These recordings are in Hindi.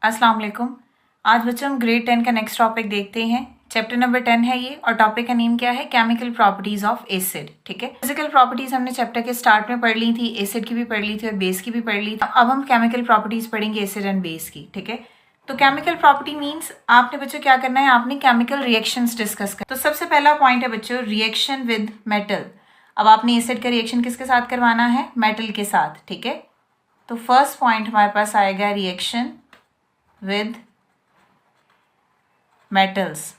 अस्सलाम वालेकुम। आज बच्चों हम ग्रेड 10 का नेक्स्ट टॉपिक देखते हैं। चैप्टर नंबर 10 है ये और टॉपिक का नेम क्या है? Chemical properties of acid. ठीक है, फिजिकल प्रॉपर्टीज हमने चैप्टर के स्टार्ट में पढ़ ली थी, एसिड की भी पढ़ ली थी और बेस की भी पढ़ ली थी। अब हम केमिकल प्रॉपर्टीज पढ़ेंगे एसिड एंड बेस की। ठीक है, तो केमिकल प्रॉपर्टी मीन्स आपने बच्चों क्या करना है, आपने केमिकल रिएक्शंस डिस्कस करना। तो सबसे पहला पॉइंट है बच्चों रिएक्शन विद मेटल। अब आपने एसिड का रिएक्शन किसके साथ करवाना है? मेटल के साथ। ठीक है, तो फर्स्ट पॉइंट हमारे पास आएगा रिएक्शन विद मेटल्स।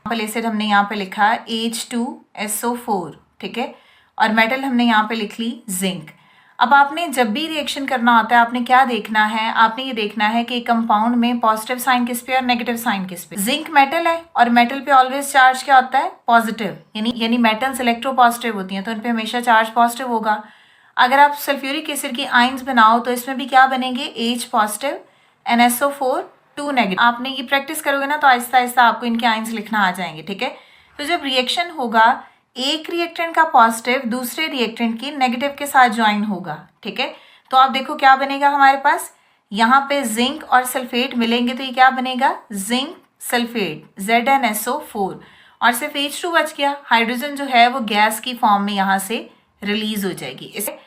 एसिड हमने यहाँ पे लिखा H2SO4। ठीक है, और मेटल हमने यहाँ पे लिख ली जिंक। अब आपने जब भी रिएक्शन करना होता है आपने क्या देखना है? आपने ये देखना है कि कंपाउंड में पॉजिटिव साइन किस पे और नेगेटिव साइन किस पे। जिंक मेटल है और मेटल पे ऑलवेज चार्ज क्या होता है? पॉजिटिव। यानी मेटल्स इलेक्ट्रो पॉजिटिव होती हैं तो इन पे हमेशा चार्ज पॉजिटिव होगा। अगर आप सल्फ्यूरिक एसिड की आइंस बनाओ तो इसमें भी क्या बनेंगे? H positive and SO4 2 negative. आपने ये प्रैक्टिस करोगे ना तो आहिस्ता आहिस्ता आपको इनके आइंस लिखना आ जाएंगे। ठीक है, तो जब रिएक्शन होगा एक रिएक्टेंट का पॉजिटिव दूसरे रिएक्टेंट के नेगेटिव के साथ ज्वाइन होगा। ठीक है, तो आप देखो क्या बनेगा हमारे पास, यहाँ पे जिंक और सल्फेट मिलेंगे तो ये क्या बनेगा? जिंक सल्फेट ZnSO4 और सिर्फ H2 बच गया। हाइड्रोजन जो है वो गैस की फॉर्म में यहाँ से रिलीज हो जाएगी। इसे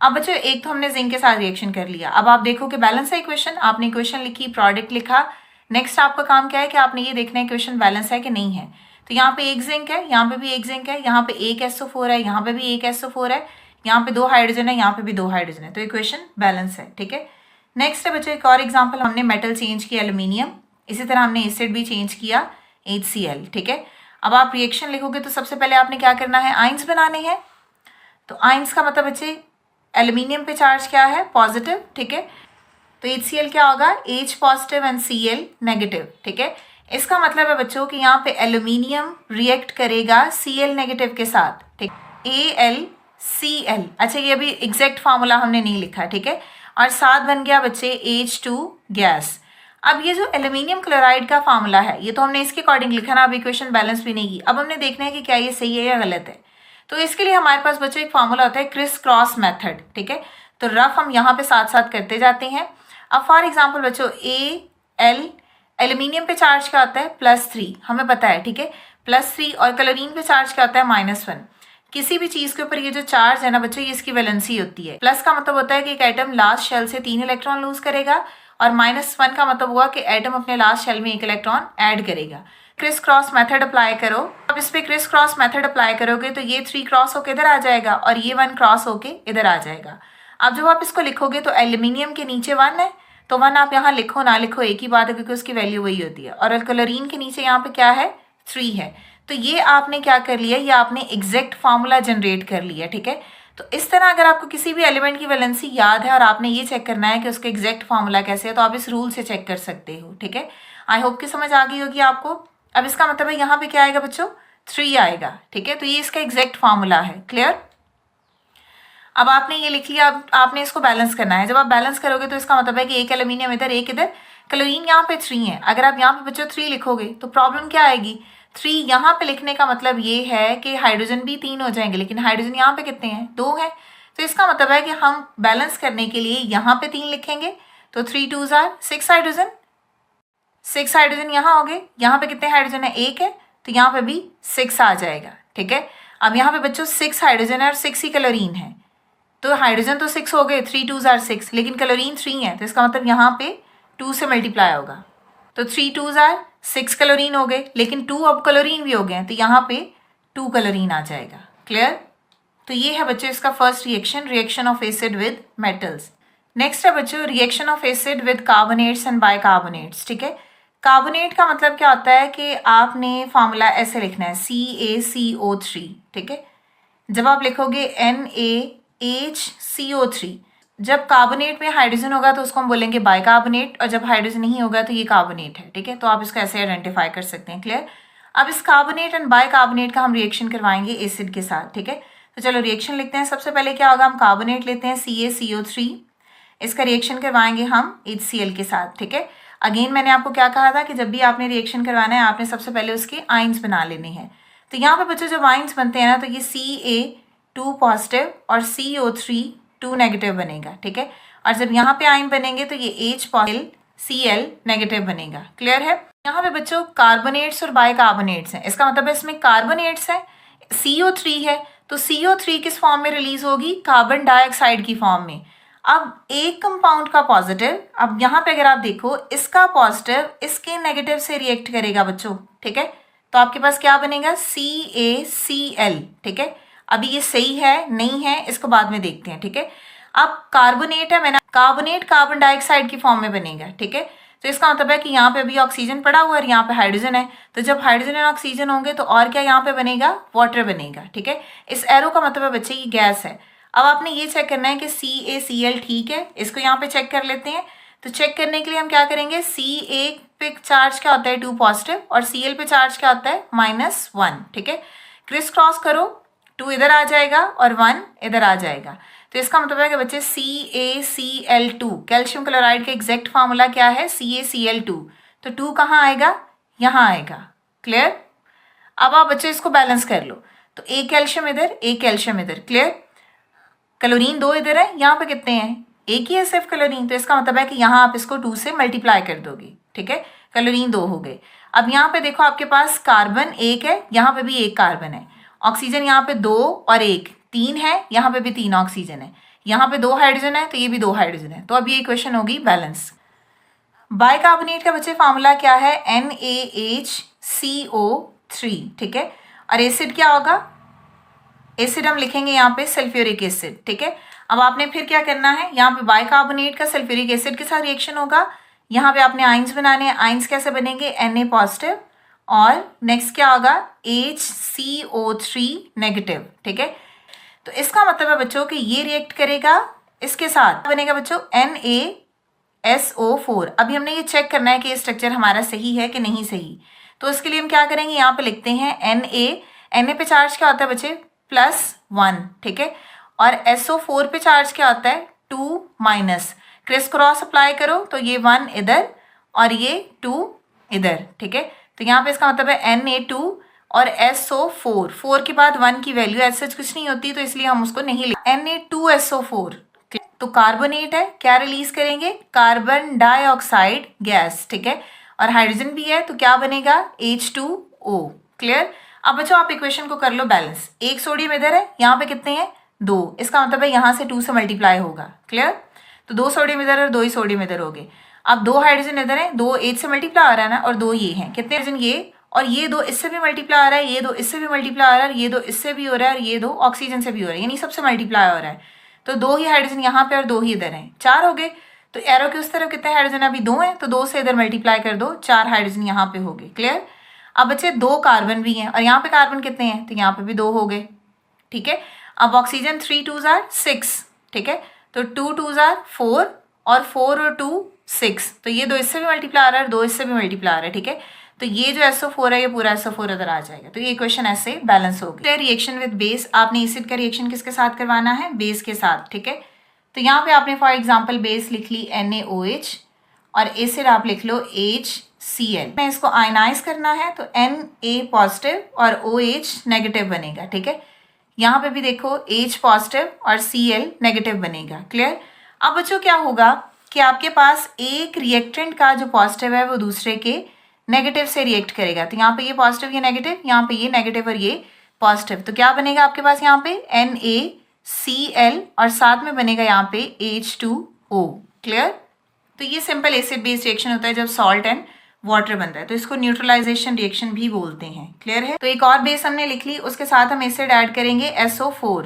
अब बच्चों एक तो हमने जिंक के साथ रिएक्शन कर लिया। अब आप देखो कि बैलेंस है इक्वेशन, आपने इक्वेशन लिखी, प्रोडक्ट लिखा। नेक्स्ट आपका काम क्या है कि आपने ये देखना है इक्वेशन बैलेंस है कि नहीं है। तो यहाँ पे एक जिंक है, यहाँ पे भी एक जिंक है, यहाँ पे एक SO4 है, यहाँ पे भी एक SO4 है, यहाँ पे 2 हाइड्रोजन है, यहाँ पे भी 2 हाइड्रोजन है, तो इक्वेशन बैलेंस है। ठीक है, नेक्स्ट है बच्चों एक और एग्जाम्पल, हमने मेटल चेंज किया एल्यूमिनियम, इसी तरह हमने एसिड भी चेंज किया HCl। ठीक है, अब आप रिएक्शन लिखोगे तो सबसे पहले आपने क्या करना है? आइंस बनाने हैं। तो आइंस का मतलब बच्चे एल्यूमिनियम पे चार्ज क्या है? पॉजिटिव। ठीक है, तो HCl क्या होगा? H positive and Cl negative. ठीक है, इसका मतलब है बच्चों कि यहाँ पे एल्यूमिनियम रिएक्ट करेगा Cl नेगेटिव के साथ। ठीक, AlCl। अच्छा, ये अभी एग्जैक्ट फार्मूला हमने नहीं लिखा। ठीक है, और साथ बन गया बच्चे H2 गैस। अब ये जो एल्यूमिनियम क्लोराइड का फार्मूला है ये तो हमने इसके अकॉर्डिंग लिखा ना, अब इक्वेशन बैलेंस भी नहीं की। अब हमने देखना है कि क्या ये सही है या गलत है। तो इसके लिए हमारे पास बच्चों एक फार्मूला होता है क्रिस क्रॉस मेथड। ठीक है, तो रफ हम यहाँ पे साथ साथ करते जाते हैं। अब फॉर एग्जांपल बच्चों Al एल्यूमिनियम पे चार्ज क्या होता है? +3, हमें पता है। ठीक है, +3 और क्लोरीन पे चार्ज क्या होता है? -1। किसी भी चीज के ऊपर ये जो चार्ज है ना बच्चों ये इसकी वैलेंसी होती है। प्लस का मतलब होता है कि एक एटम लास्ट शेल से 3 इलेक्ट्रॉन लूज करेगा और -1 का मतलब हुआ कि एटम अपने लास्ट शेल में 1 इलेक्ट्रॉन ऐड करेगा। क्रिस क्रॉस मेथड अप्लाई करो। अब इस पे क्रिस क्रॉस मेथड अप्लाई करोगे तो ये 3 क्रॉस होके इधर आ जाएगा और ये 1 क्रॉस होके इधर आ जाएगा। अब जब आप इसको लिखोगे तो एल्यूमिनियम के नीचे 1 है तो 1 आप यहाँ लिखो ना लिखो एक ही बात है क्योंकि उसकी वैल्यू वही होती है। और क्लोरीन के नीचे यहाँ पे क्या है? 3 है। तो ये आपने क्या कर लिया? ये आपने एग्जैक्ट फार्मूला जनरेट कर लिया। ठीक है, तो इस तरह अगर आपको किसी भी एलिमेंट की वैलेंसी याद है और आपने ये चेक करना है कि उसका एग्जैक्ट फार्मूला कैसे है तो आप इस रूल से चेक कर सकते हो। ठीक है, आई होप कि समझ आ गई होगी आपको। अब इसका मतलब है यहाँ पे क्या आएगा बच्चों? 3 आएगा। ठीक है, तो ये इसका एग्जैक्ट फार्मूला है। क्लियर? अब आपने ये लिख लिया, अब आपने इसको बैलेंस करना है। जब आप बैलेंस करोगे तो इसका मतलब है कि एक एल्यूमिनियम इधर एक इधर, क्लोरीन यहाँ पे 3 है। अगर आप यहाँ पे बच्चों 3 लिखोगे तो प्रॉब्लम क्या आएगी? 3 यहाँ पे लिखने का मतलब ये है कि हाइड्रोजन भी 3 हो जाएंगे, लेकिन हाइड्रोजन यहाँ पे कितने हैं? 2 है। तो इसका मतलब है कि हम बैलेंस करने के लिए यहाँ पे 3 लिखेंगे तो 3 2s are 6 हाइड्रोजन। 6 हाइड्रोजन यहाँ हो गए। यहाँ पे कितने हाइड्रोजन है? 1 है, तो यहाँ पे भी 6 आ जाएगा। ठीक है, अब यहाँ पे बच्चों 6 हाइड्रोजन है और 6 ही क्लोरीन है, तो हाइड्रोजन तो 6 हो गए, 3 2s are 6, लेकिन क्लोरीन 3 है तो इसका मतलब यहाँ पे 2 से मल्टीप्लाई होगा तो 3 2s are 6 क्लोरीन हो गए, लेकिन 2 अब क्लोरीन भी हो गए तो यहाँ पे 2 क्लोरीन आ जाएगा। क्लियर? तो ये है बच्चों इसका first reaction, reaction of acid with metals. Next है बच्चों reaction of acid with carbonates and bicarbonates. ठीक है, कार्बोनेट का मतलब क्या होता है कि आपने फार्मूला ऐसे लिखना है CaCO3। ठीक है, जब आप लिखोगे NaHCO3, जब कार्बोनेट में हाइड्रोजन होगा तो उसको हम बोलेंगे बाइकार्बोनेट और जब हाइड्रोजन नहीं होगा तो ये कार्बोनेट है। ठीक है, तो आप इसको ऐसे आइडेंटिफाई कर सकते हैं। क्लियर? अब इस कार्बोनेट एंड बाइकार्बोनेट का हम रिएक्शन करवाएंगे एसिड के साथ। ठीक है, तो चलो रिएक्शन लिखते हैं। सबसे पहले क्या होगा, हम कार्बोनेट लेते हैं CaCO3, इसका रिएक्शन करवाएंगे हम HCl के साथ। ठीक है, अगेन मैंने आपको क्या कहा था कि जब भी आपने रिएक्शन करवाना है आपने सबसे पहले उसके आइंस बना लेने हैं। तो यहाँ पे बच्चों जब आइंस बनते हैं ना तो ये Ca2 पॉजिटिव और CO3 2 नेगेटिव बनेगा। ठीक है, और जब यहाँ पे आयन बनेंगे तो ये H पॉजिटिव Cl नेगेटिव बनेगा। क्लियर है? यहाँ पे बच्चों कार्बोनेट्स और बाइकार्बोनेट्स हैं, इसका मतलब है इसमें कार्बोनेट्स है, CO3 है, तो CO3 किस फॉर्म में रिलीज होगी? कार्बन डाइऑक्साइड की फॉर्म में। अब एक कंपाउंड का पॉजिटिव, अब यहाँ पे अगर आप देखो इसका पॉजिटिव इसके नेगेटिव से रिएक्ट करेगा बच्चों, ठीक है, तो आपके पास क्या बनेगा? CaCl। ठीक है, अभी ये सही है नहीं है इसको बाद में देखते हैं। ठीक है, अब कार्बोनेट है, मैंने कार्बोनेट कार्बन डाइऑक्साइड की फॉर्म में बनेगा। ठीक है, तो इसका मतलब है कि यहाँ पे अभी ऑक्सीजन पड़ा हुआ है और यहाँ पे हाइड्रोजन है, तो जब हाइड्रोजन और ऑक्सीजन होंगे तो और क्या यहाँ पे बनेगा? वाटर बनेगा। ठीक है, इस एरो का मतलब है बच्चे ये गैस है। अब आपने ये चेक करना है कि CaCl ठीक है, इसको यहाँ पे चेक कर लेते हैं। तो चेक करने के लिए हम क्या करेंगे? Ca पे चार्ज क्या होता है? 2 पॉजिटिव, और Cl पे चार्ज क्या होता है? -1। ठीक है, क्रिस क्रॉस करो, 2 इधर आ जाएगा और 1 इधर आ जाएगा, तो इसका मतलब है कि बच्चे CaCl2, कैल्शियम क्लोराइड का एग्जैक्ट फार्मूला क्या है? CaCl2, तो 2 कहाँ आएगा? यहाँ आएगा। क्लियर? अब आप बच्चे इसको बैलेंस कर लो, तो एक कैल्शियम इधर, एक कैल्शियम इधर। क्लियर? क्लोरीन 2 इधर है, यहाँ पे कितने हैं? एक ही है सिर्फ क्लोरीन, तो इसका मतलब है कि यहाँ आप इसको 2 से मल्टीप्लाई कर दोगे। ठीक है, क्लोरीन 2 हो गए। अब यहाँ पे देखो आपके पास कार्बन 1 है, यहाँ पे भी 1 कार्बन है, ऑक्सीजन यहाँ पे 2 और 1 3 है, यहाँ पे भी 3 ऑक्सीजन है, यहाँ पे 2 हाइड्रोजन है, तो ये भी 2 हाइड्रोजन है, तो अब ये इक्वेशन होगी बैलेंस। बाइकार्बोनेट का बच्चे फार्मूला क्या है? NaHCO3। ठीक है, और एसिड क्या होगा? एसिड हम लिखेंगे यहाँ पे सल्फ्यूरिक एसिड। ठीक है, अब आपने फिर क्या करना है? यहाँ पे बाइकार्बोनेट का सल्फ्यूरिक एसिड के साथ रिएक्शन होगा, यहाँ पे आपने आइंस बनाने हैं। आइंस कैसे बनेंगे? Na पॉजिटिव, और नेक्स्ट क्या होगा? HCO3 negative. ठीक है, तो इसका मतलब है बच्चों कि ये रिएक्ट करेगा इसके साथ, बनेगा बच्चों NaSO4। अभी हमने ये चेक करना है कि ये स्ट्रक्चर हमारा सही है कि नहीं सही, तो इसके लिए हम क्या करेंगे? यहाँ पे लिखते हैं Na पे चार्ज क्या होता है बच्चे? +1। ठीक है, और SO4 पे चार्ज क्या होता है? 2-। क्रिस क्रॉस अप्लाई करो तो ये 1 इधर और ये 2 इधर। ठीक है, तो यहाँ पे इसका मतलब है Na2 और SO4, 4 के बाद 1 की वैल्यू ऐसे कुछ नहीं होती, तो इसलिए हम उसको नहीं लिख। Na2SO4 तो कार्बोनेट है, क्या रिलीज करेंगे? Carbon dioxide gas. ठीक है, और हाइड्रोजन भी है, तो क्या बनेगा? H2O। क्लियर? अब बच्चों आप इक्वेशन को कर लो बैलेंस। एक सोडियम इधर है, यहाँ पे कितने हैं? 2, इसका मतलब है यहाँ से 2 से मल्टीप्लाई होगा। क्लियर? तो 2 सोडियम इधर और 2 ही सोडियम इधर हो गए। अब 2 हाइड्रोजन इधर है, 2 8 से मल्टीप्लाई आ रहा है ना, और 2 ये हैं। कितने हाइड्रोजन? ये, और ये 2 इससे भी मल्टीप्लाई आ रहा है, ये 2 इससे भी मल्टीप्लाई आ रहा है, ये 2 इससे भी हो रहा है, और ये 2 ऑक्सीजन से भी हो रहा है, यानी सबसे मल्टीप्लाई हो रहा है। तो 2 ही हाइड्रोजन यहाँ पे और 2 ही इधर हैं, 4 हो गए। तो एरो के उस तरफ कितने हाइड्रोजन? अभी 2 हैं, तो 2 से इधर मल्टीप्लाई कर दो, 4 हाइड्रोजन यहाँ पे हो गए। क्लियर? अब बच्चे 2 कार्बन भी हैं, और यहाँ पे कार्बन कितने हैं? तो यहाँ पे भी 2 हो गए। ठीक है, अब ऑक्सीजन 3 2s are 6। ठीक है, तो 2 2s are 4 और 4 और 2 6, तो ये 2 इससे भी मल्टीप्लाई आ रहा है, 2 इससे भी मल्टीप्लाई आ रहा है। ठीक है, तो ये जो SO4 है ये पूरा SO4 इधर आ जाएगा, तो ये इक्वेशन ऐसे बैलेंस होगी। रिएक्शन विद बेस, आपने एसिड का रिएक्शन किसके साथ करवाना है? बेस के साथ। ठीक है, तो यहाँ पे आपने फॉर एग्जाम्पल बेस लिख ली NaOH और एसिड आप लिख लो HCl। मैं इसको आयनाइज करना है तो Na पॉजिटिव और OH नेगेटिव बनेगा। ठीक है, यहाँ पे भी देखो H पॉजिटिव और Cl नेगेटिव बनेगा। क्लियर? अब बच्चों क्या होगा कि आपके पास एक रिएक्टेंट का जो पॉजिटिव है वो दूसरे के नेगेटिव से रिएक्ट करेगा, तो यहाँ पे ये पॉजिटिव ये नेगेटिव, यहाँ पे ये नेगेटिव और ये पॉजिटिव, तो क्या बनेगा आपके पास यहाँ पे NaCl और साथ में बनेगा यहाँ पे H2O। क्लियर? तो ये सिंपल एसिड बेस्ड रिएक्शन होता है जब सॉल्ट एंड वाटर बनता है, तो इसको न्यूट्रलाइजेशन रिएक्शन भी बोलते हैं। क्लियर है? तो एक और बेस हमने लिख ली, उसके साथ हम एसिड ऐड करेंगे SO4,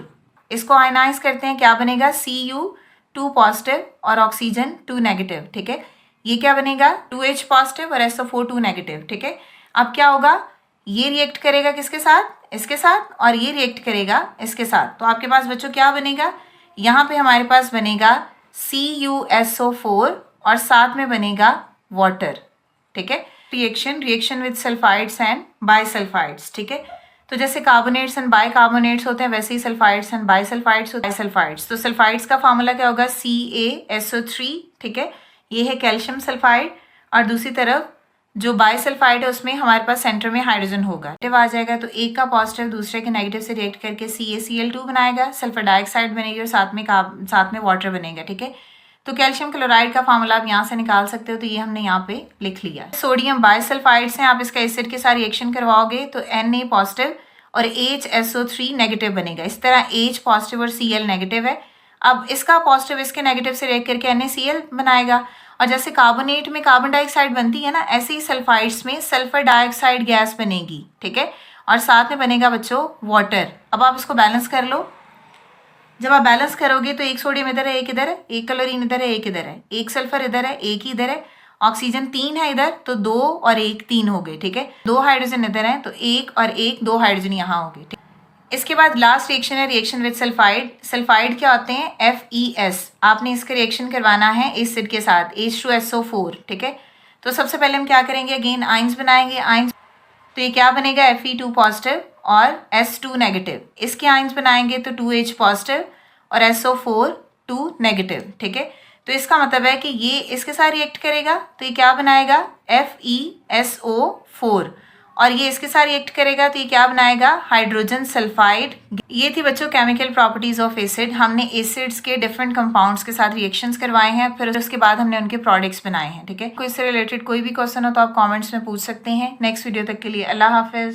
इसको आयनाइज करते हैं, क्या बनेगा? Cu2 पॉजिटिव और ऑक्सीजन 2 नेगेटिव। ठीक है, ये क्या बनेगा? 2H पॉजिटिव और SO4 2 नेगेटिव। ठीक है, अब क्या होगा? ये रिएक्ट करेगा किसके साथ? इसके साथ, और ये रिएक्ट करेगा इसके साथ, तो आपके पास बच्चों क्या बनेगा? यहाँ पे हमारे पास बनेगा CuSO4 और साथ में बनेगा वाटर। ठीक है, reaction with sulphides and bisulphides. ठीक है, तो जैसे कार्बोनेट्स एंड बाइकार्बोनेट्स होते हैं वैसे ही सल्फाइड्स एंड बाइसल्फाइड्स होते हैं। सल्फाइड्स, तो सल्फाइड्स का फार्मूला क्या होगा? CaSO3। ठीक है, ये है कैल्शियम सल्फाइड, और दूसरी तरफ जो बाइसल्फाइड है उसमें हमारे पास सेंटर में हाइड्रोजन होगा, नेगेटिव आ जाएगा, तो एक का पॉजिटिव दूसरे के नेगेटिव से रिएक्ट करके CaCl2 बनाएगा, सल्फर डाइऑक्साइड बनेगी और साथ में वाटर बनेगा। ठीक है, तो कैल्शियम क्लोराइड का फार्मूला आप यहाँ से निकाल सकते हो, तो ये हमने यहाँ पे लिख लिया। सोडियम बाइसल्फाइड्स हैं, आप इसका एसिड के साथ रिएक्शन करवाओगे तो Na पॉजिटिव और HSO3 नेगेटिव बनेगा। इस तरह H पॉजिटिव और Cl नेगेटिव है। अब इसका पॉजिटिव इसके नेगेटिव से रिएक्ट करके NaCl बनाएगा। और जैसे कार्बोनेट में कार्बन डाइऑक्साइड बनती है ना, ऐसे ही सल्फाइड्स में सल्फर डाइऑक्साइड गैस बनेगी, ठीक है। और साथ में बनेगा बच्चों वाटर। अब आप इसको बैलेंस कर लो। जब आप बैलेंस करोगे तो एक सोडियम इधर है, एक इधर है, एक क्लोरीन इधर है, एक इधर है, एक सल्फर इधर है, एक ही इधर है, ऑक्सीजन 3 है इधर, तो 2 और 1 3 हो गए, ठीक है। 2 हाइड्रोजन इधर है तो 1 और 1 2 हाइड्रोजन यहाँ हो गए, ठीक। इसके बाद लास्ट रिएक्शन है रिएक्शन विद सल्फाइड। सल्फाइड क्या होते हैं? FeS। आपने इसका रिएक्शन करवाना है एसिड के साथ H2SO4, ठीक है। तो सबसे पहले हम क्या करेंगे, अगेन आइंस बनाएंगे। आइंस तो ये क्या बनेगा, Fe2 पॉजिटिव और S2 नेगेटिव। इसके आइंस बनाएंगे तो 2H पॉजिटिव और SO4 2 नेगेटिव, ठीक है। तो इसका मतलब है कि ये इसके साथ रिएक्ट करेगा तो ये क्या बनाएगा, FeSO4, और ये इसके साथ रिएक्ट करेगा तो ये क्या बनाएगा, हाइड्रोजन सल्फाइड। ये थी बच्चों केमिकल प्रॉपर्टीज ऑफ एसिड। हमने एसिड्स के डिफरेंट कंपाउंड्स के साथ रिएक्शंस करवाए हैं, फिर उसके बाद हमने उनके प्रोडक्ट्स बनाए हैं, ठीक है। कोई इससे रिलेटेड कोई भी क्वेश्चन हो तो आप कमेंट्स में पूछ सकते हैं। नेक्स्ट वीडियो तक के लिए अल्लाह हाफिज।